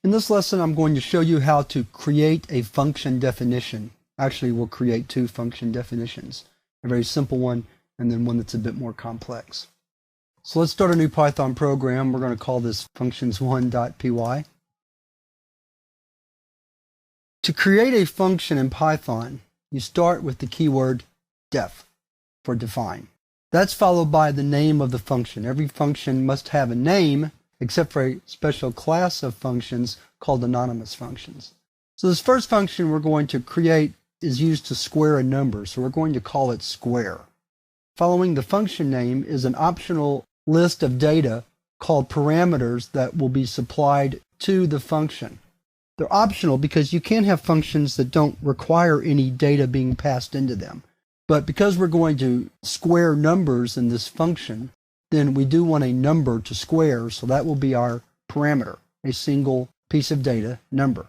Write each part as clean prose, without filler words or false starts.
In this lesson, I'm going to show you how to create a function definition. Actually, we'll create two function definitions, a very simple one and then one that's a bit more complex. So let's start a new Python program. We're going to call this functions1.py. To create a function in Python, you start with the keyword def for define. That's followed by the name of the function. Every function must have a name, except for a special class of functions called anonymous functions. So this first function we're going to create is used to square a number, so we're going to call it square. Following the function name is an optional list of data called parameters that will be supplied to the function. They're optional because you can have functions that don't require any data being passed into them. But because we're going to square numbers in this function, then we do want a number to square, so that will be our parameter, a single piece of data, number.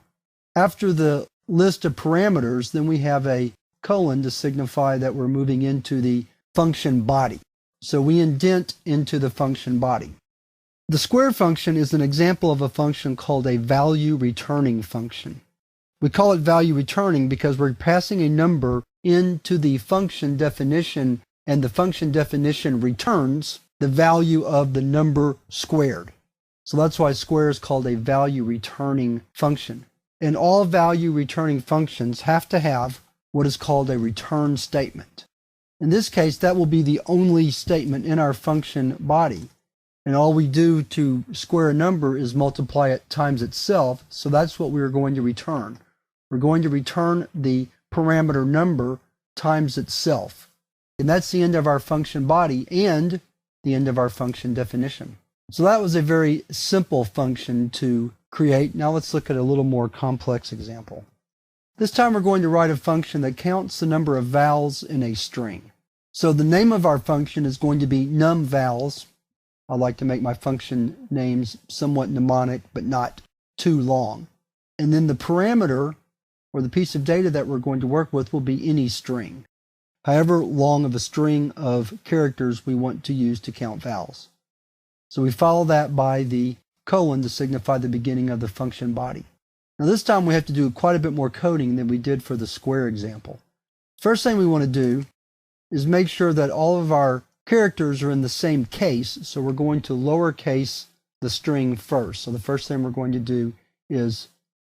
After the list of parameters, then we have a colon to signify that we're moving into the function body. So we indent into the function body. The square function is an example of a function called a value returning function. We call it value returning because we're passing a number into the function definition, and the function definition returns the value of the number squared. So that's why square is called a value returning function. And all value returning functions have to have what is called a return statement. In this case, that will be the only statement in our function body. And all we do to square a number is multiply it times itself, so that's what we're going to return. We're going to return the parameter number times itself. And that's the end of our function body and the end of our function definition. So that was a very simple function to create. Now let's look at a little more complex example. This time we're going to write a function that counts the number of vowels in a string. So the name of our function is going to be numVals. I like to make my function names somewhat mnemonic, but not too long. And then the parameter, or the piece of data that we're going to work with, will be any string, however long of a string of characters we want to use to count vowels. So we follow that by the colon to signify the beginning of the function body. Now this time we have to do quite a bit more coding than we did for the square example. First thing we want to do is make sure that all of our characters are in the same case, so we're going to lowercase the string first. So the first thing we're going to do is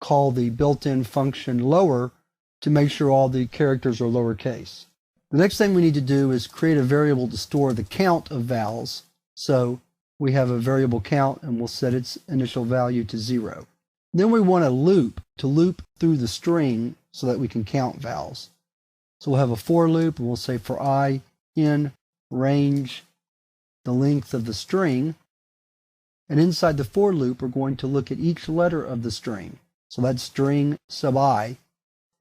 call the built-in function lower to make sure all the characters are lowercase. The next thing we need to do is create a variable to store the count of vowels. So we have a variable count and we'll set its initial value to 0. Then we want a loop to loop through the string so that we can count vowels. So we'll have a for loop and we'll say for I in range the length of the string, and inside the for loop we're going to look at each letter of the string, so that's string sub I,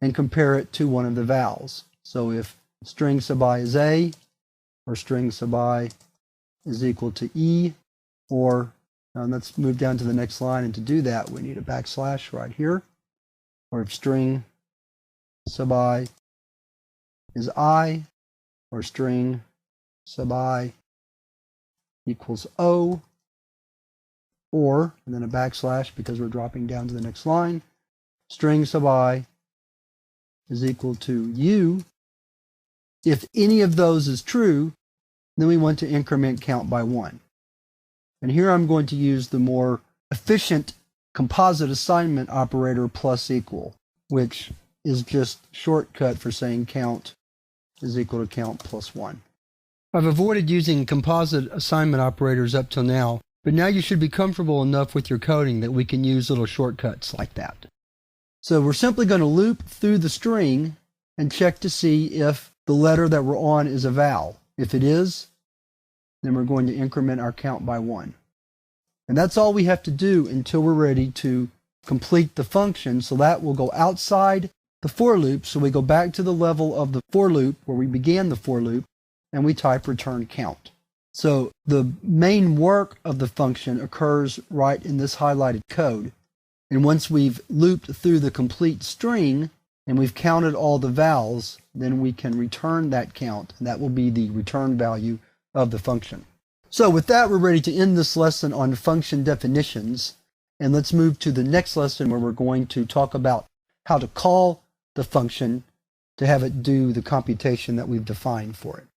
and compare it to one of the vowels. So if string sub I is A, or string sub I is equal to E, or let's move down to the next line, and to do that we need a backslash right here, or if string sub I is I, or string sub I equals O, or, and then a backslash because we're dropping down to the next line, string sub I is equal to U. If any of those is true, then we want to increment count by 1. And here I'm going to use the more efficient composite assignment operator plus equal, which is just shortcut for saying count is equal to count plus 1. I've avoided using composite assignment operators up till now, but now you should be comfortable enough with your coding that we can use little shortcuts like that. So we're simply going to loop through the string and check to see if the letter that we're on is a vowel. If it is, then we're going to increment our count by 1. And that's all we have to do until we're ready to complete the function, so that will go outside the for loop, so we go back to the level of the for loop where we began the for loop, and we type return count. So the main work of the function occurs right in this highlighted code. And once we've looped through the complete string and we've counted all the vowels, then we can return that count, and that will be the return value of the function. So with that, we're ready to end this lesson on function definitions. And let's move to the next lesson where we're going to talk about how to call the function to have it do the computation that we've defined for it.